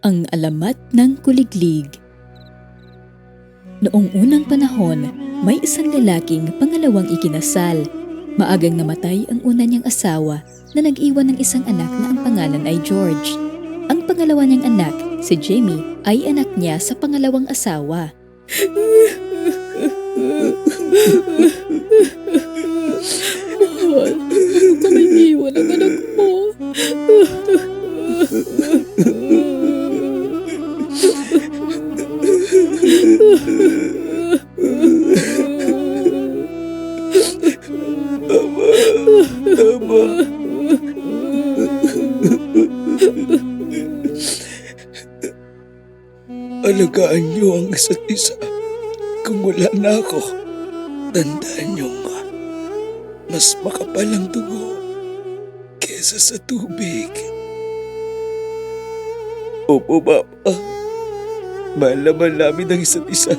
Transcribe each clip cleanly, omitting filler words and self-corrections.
Ang alamat ng kuliglig. Noong unang panahon, may isang lalaking pangalawang ikinasal. Maagang namatay ang una niyang asawa na nag-iwan ng isang anak na ang pangalan ay George. Ang pangalawa niyang anak, si Jamie, ay anak niya sa pangalawang asawa. Mahal, huwag ka nang iwan ang anak mo. Ama. Alagaan niyo ang isa't isa. Kung wala na ako, tandaan niyo nga, mas makapal ang dugo kesa sa tubig. Opo, Papa. Mahal na mahal namin ang isa't isa.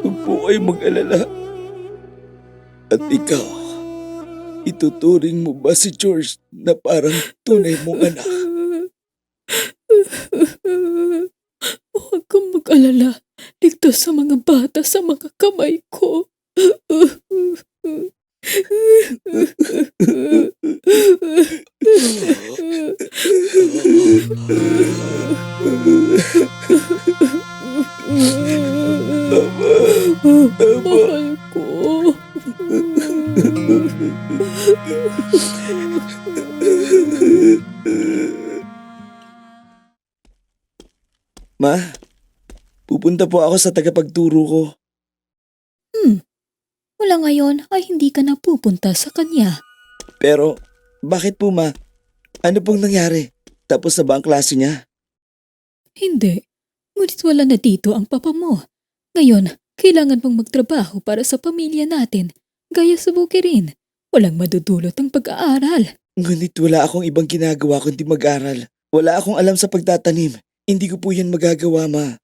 Huwag po kayong mag-alala. At ikaw, ituturing mo ba si George na parang tunay mong anak? Huwag kang mag-alala. Ligtas sa mga bata sa mga kamay ko. Mahal ko. Ma, pupunta po ako sa tagapagturo ko. Mula ngayon ay hindi ka na pupunta sa kanya. Pero, bakit po, Ma? Ano pong nangyari? Tapos na ba ang klase niya? Hindi. Ngunit wala na dito ang papa mo. Ngayon, kailangan mong magtrabaho para sa pamilya natin. Gaya sa bukirin. Walang madudulot ang pag-aaral. Ngunit wala akong ibang ginagawa kundi mag-aral. Wala akong alam sa pagtatanim. Hindi ko po yan magagawa, Ma.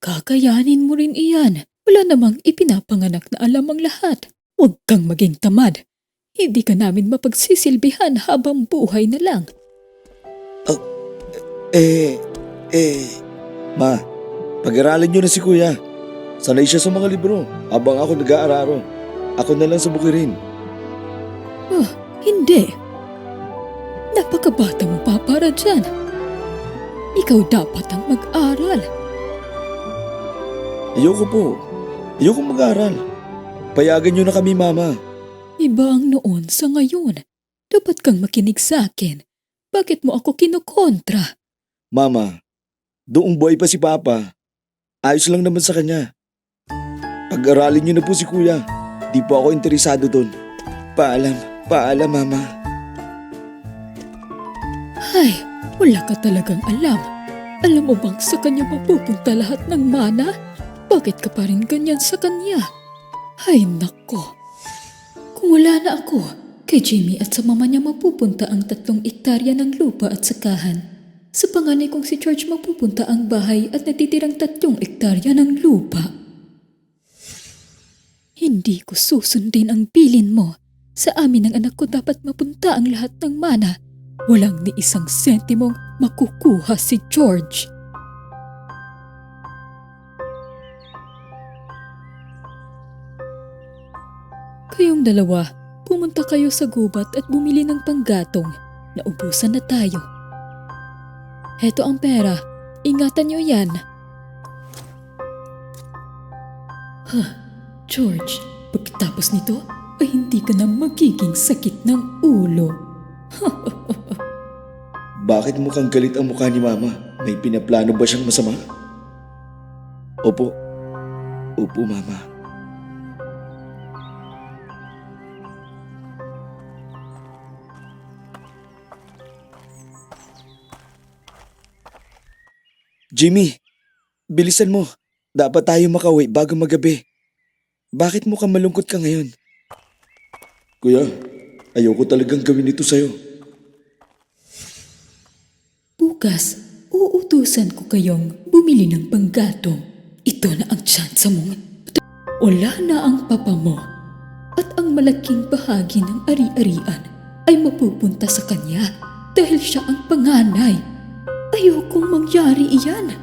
Kakayanin mo rin iyan. Wala namang ipinapanganak na alam ang lahat. Huwag kang maging tamad. Hindi ka namin mapagsisilbihan habang buhay na lang. Ma, pag-aralin niyo na si Kuya. Sanay siya sa mga libro habang ako nag-aararo. Ako na lang sa bukirin. Hindi. Napakabata mo pa para dyan. Ikaw dapat ang mag-aral. Ayoko po. Ayoko mag-aral. Payagan niyo na kami, Mama. Iba ang noon sa ngayon. Dapat kang makinig sa akin. Bakit mo ako kinukontra? Mama, doong buhay pa si Papa. Ayos lang naman sa kanya. Pag-aralin niyo na po si Kuya. Di po ako interesado doon. Paalam, Mama. Ay, wala ka talagang alam. Alam mo bang sa kanya mapupunta lahat ng mana? Bakit ka pa rin ganyan sa kanya? Ay nako. Kung wala na ako, kay Jimmy at sa mama niya mapupunta ang 3 ektarya ng lupa at sakahan. Sa panganay kong si George mapupunta ang bahay at natitirang 3 ektarya ng lupa. Hindi ko susundin ang bilin mo. Sa amin ng anak ko dapat mapunta ang lahat ng mana. Walang ni isang sentimong makukuha si George. Kayong dalawa, pumunta kayo sa gubat at bumili ng panggatong. Naubusan na tayo. Heto ang pera. Ingatan niyo yan. George, pagkatapos nito ay hindi ka na magiging sakit ng ulo. Bakit mukhang galit ang mukha ni Mama? May pinaplano ba siyang masama? Opo, Mama. Jimmy, bilisan mo. Dapat tayo makauwi bago magabi. Bakit mukhang malungkot ka ngayon? Kuya, ayoko talagang gawin ito sa'yo. Bukas, uutusan ko kayong bumili ng panggatong. Ito na ang tsansa mong wala na ang papa mo. At ang malaking bahagi ng ari-arian ay mapupunta sa kanya dahil siya ang panganay. Ayokong mangyari iyan.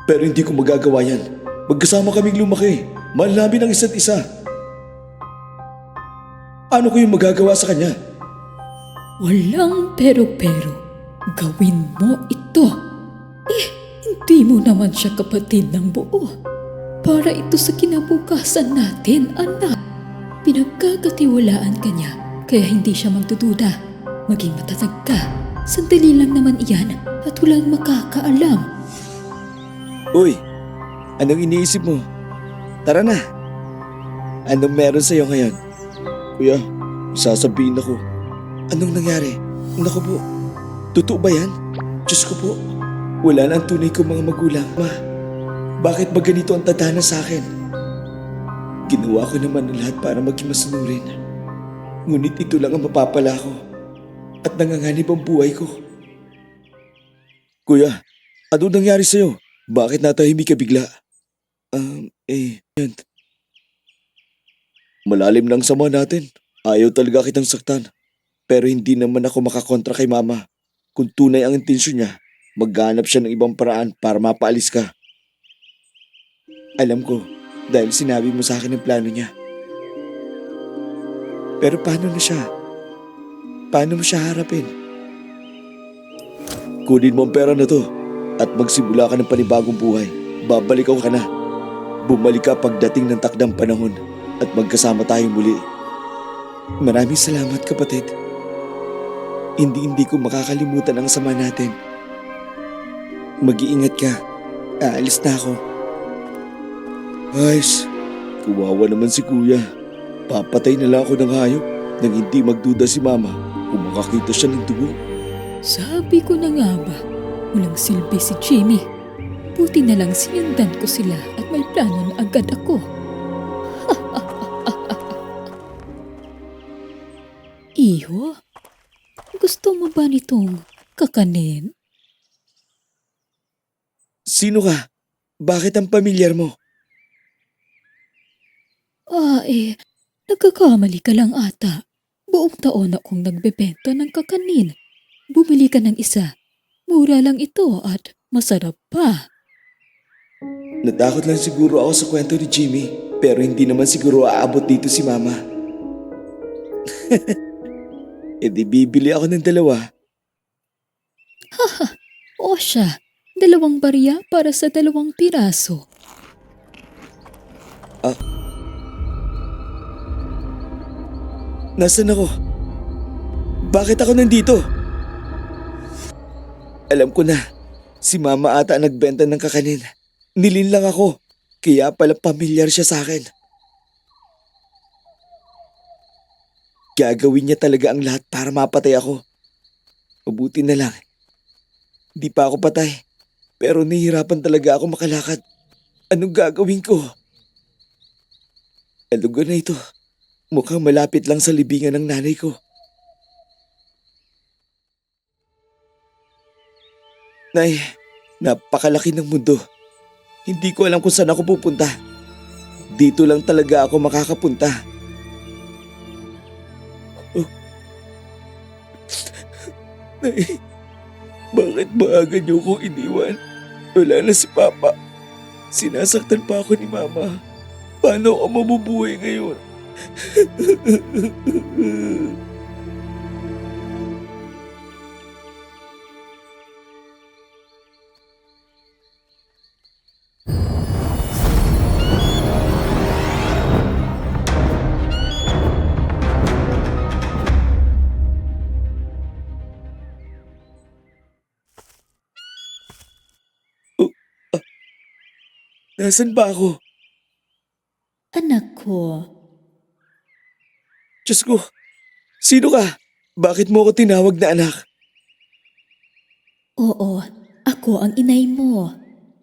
Pero hindi ko magagawa yan. Magkasama kaming lumaki. Mahal namin ang isa't isa. Ano ko yung magagawa sa kanya? Walang pero-pero. Gawin mo ito. Hindi mo naman siya kapatid ng buo. Para ito sa kinabukasan natin, anak. Pinagkakatiwalaan ka niya, kaya hindi siya magdududa. Maging matatag ka. Sandali lang naman iyan at walang makakaalam. Uy, anong iniisip mo? Tara na. Anong meron sa'yo ngayon? Kuya, sasabihin ako. Anong nangyari? Naku po, totoo ba yan? Diyos ko po, wala na ang tunay kong mga magulang. Ma, bakit ba ganito ang tadhana sa akin? Ginawa ko naman ang lahat para maging masunurin. Ngunit ito lang ang mapapala ko at nanganganib ang buhay ko. Kuya, ano nangyari sa'yo? Bakit natahimik ka bigla? Yan. Malalim ng sama natin. Ayaw talaga kitang saktan. Pero hindi naman ako makakontra kay mama. Kung tunay ang intensyon niya, maghanap siya ng ibang paraan para mapaalis ka. Alam ko, dahil sinabi mo sa akin ang plano niya. Pero paano na siya? Paano mo siya harapin? Kunin mo ang pera na to at magsimula ka ng panibagong buhay. Babalik ako ka na. Bumalik ka pagdating ng takdang panahon at magkasama tayong muli. Maraming salamat, kapatid. Hindi ko makakalimutan ang sama natin. Mag-iingat ka. Aalis na ako. Guys, kawawa naman si kuya. Papatay na lang ako ng hayop nang hindi magduda si mama kung makakita siya ng dugo. Sabi ko na nga ba, walang silbi si Jimmy. Buti na lang sinundan ko sila at may plano na agad ako. Iho, gusto mo ba nitong kakanin? Sino ka? Bakit ang pamilyar mo? Nagkakamali ka lang ata. Buong taon akong nagbebenta ng kakanin. Bumili ka ng isa. Mura lang ito at masarap pa. Natakot lang siguro ako sa kwento ni Jimmy, pero hindi naman siguro aabot dito si mama. E di bibili ako ng dalawa. O siya, 2 barya para sa 2 piraso. Nasaan ako? Bakit ako nandito? Alam ko na, si mama ata ang nagbenta ng kakanin. Nilin lang ako, kaya pala pamilyar siya sa akin. Gagawin niya talaga ang lahat para mapatay ako. Mabuti na lang. Di pa ako patay, pero nahihirapan talaga ako makalakad. Anong gagawin ko? Ang lugar na ito, mukhang malapit lang sa libingan ng nanay ko. Nay, napakalaki ng mundo. Hindi ko alam kung saan ako pupunta. Dito lang talaga ako makakapunta. Oh. Nay, bakit maaga niyo ko iniwan? Wala na si Papa. Sinasaktan pa ako ni Mama. Paano ako mabubuhay ngayon? Nasaan ba ako? Anak ko, Diyos ko, sino ka? Bakit mo ako tinawag na anak? oo, ako ang inay mo.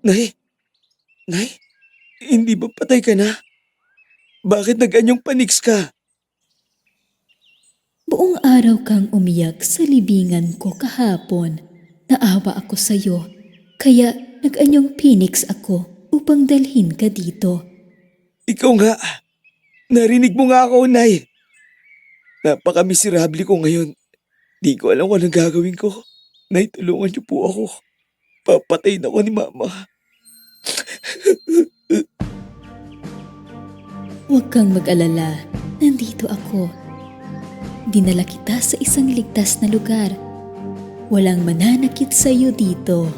Nay? Nay? Hindi ba patay ka na? Bakit nag-anyong paniks ka? Buong araw kang umiyak sa libingan ko kahapon. Naawa ako sa'yo, kaya nag-anyong phoenix ako upang dalhin ka dito. Ikaw nga. Narinig mo nga ako, Nay. Napaka-miserable ko ngayon. Di ko alam kung anong gagawin ko. Nay, tulungan niyo po ako. Papatayin ako ni Mama. Huwag kang mag-alala. Nandito ako. Dinala kita sa isang ligtas na lugar. Walang mananakit sa iyo dito.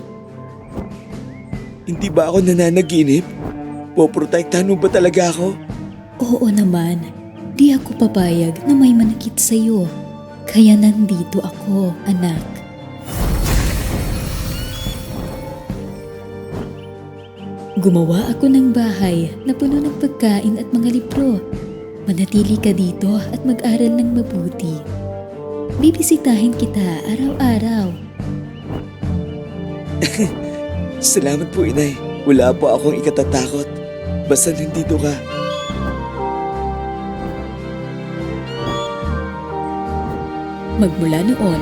Hindi ba ako nananaginip? Poprotektahan mo ba talaga ako? Oo naman. Di ako papayag na may manakit sa iyo. Kaya nandito ako, anak. Gumawa ako ng bahay na puno ng pagkain at mga libro. Manatili ka dito at mag-aral ng mabuti. Bibisitahin kita araw-araw. Salamat po, Inay. Wala po akong ikatatakot. Basta nandito ka. Magmula noon,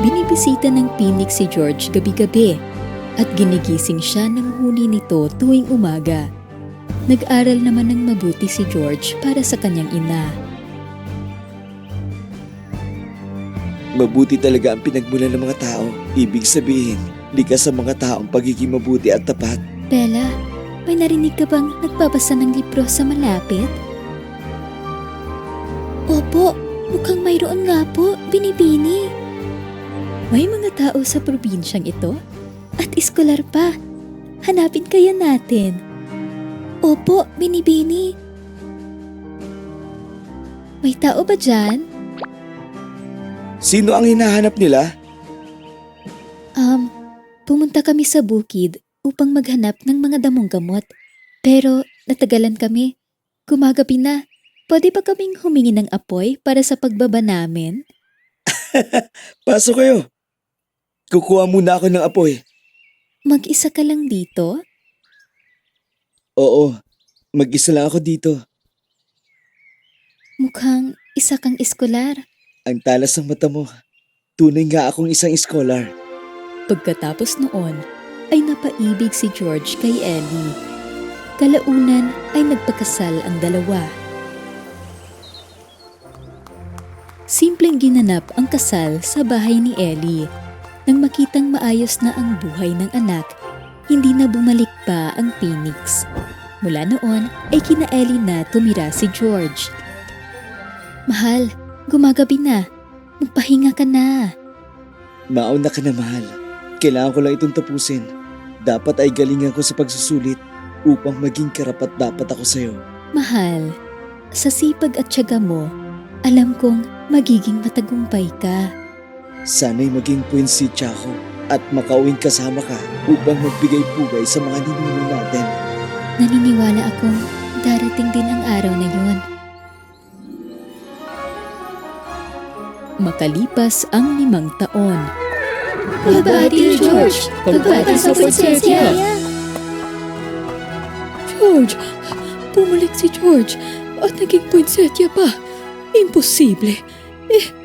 binibisita ng Phoenix si George gabi-gabi at ginigising siya ng huni nito tuwing umaga. Nag-aral naman ng mabuti si George para sa kanyang ina. Mabuti talaga ang pinagmulan ng mga tao. Ibig sabihin, likas sa mga taong pagiging mabuti at tapat. Bella, may narinig ka bang nagbabasa ng libro sa malapit? Opo, mukhang mayroon nga po, Binibini. May mga tao sa probinsyang ito at iskolar pa. Hanapin kaya natin. Opo, Binibini. May tao ba dyan? Sino ang hinahanap nila? Pumunta kami sa bukid upang maghanap ng mga damong gamot. Pero natagalan kami. Gumagabi na. Pwede ba kaming humingi ng apoy para sa pagbaba namin? Pasok kayo. Kukuha muna ako ng apoy. Mag-isa ka lang dito? Oo, mag-isa lang ako dito. Mukhang isa kang eskolar. Ang talas ng mata mo. Tunay nga akong isang scholar. Pagkatapos noon, ay napaibig si George kay Ellie. Kalaunan ay nagpakasal ang dalawa. Simpleng ginanap ang kasal sa bahay ni Ellie. Nang makitang maayos na ang buhay ng anak, hindi na bumalik pa ang Phoenix. Mula noon ay kina Ellie na tumira si George. Mahal, gumagabi na. Magpahinga ka na. Mauna ka na, mahal. Kailangan ko lang itong tapusin. Dapat ay galingan ko sa pagsusulit upang maging karapat dapat ako sa'yo. Mahal, sa sipag at tiyaga mo, alam kong magiging matagumpay ka. Sana'y maging puwinsitya ako at makauwing kasama ka upang magbigay pugay sa mga ninuno natin. Naniniwala akong darating din ang araw na yun. Makalipas ang 5 taon. Pagbati, George! Pagbati sa prinsesya! George! Bumalik si George at naging poinsettia pa. Imposible.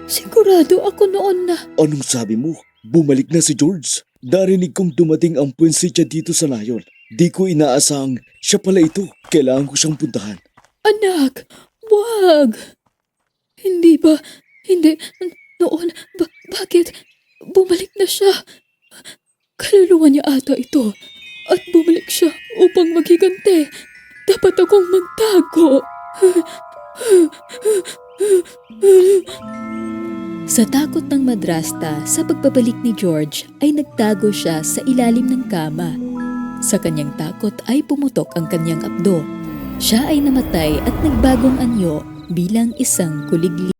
Sigurado ako noon na. Anong sabi mo? Bumalik na si George? Narinig kong dumating ang puwinsitya dito sa nayon. Di ko inaasang siya pala ito. Kailangan ko siyang puntahan. Anak! Wag! Hindi. Noon, bakit? Bumalik na siya. Kaluluwa niya ata ito. At bumalik siya upang maghigante. Dapat akong magtago. Sa takot ng madrasta sa pagbabalik ni George ay nagtago siya sa ilalim ng kama. Sa kanyang takot ay pumutok ang kanyang abdo. Siya ay namatay at nagbagong anyo bilang isang kuliglig.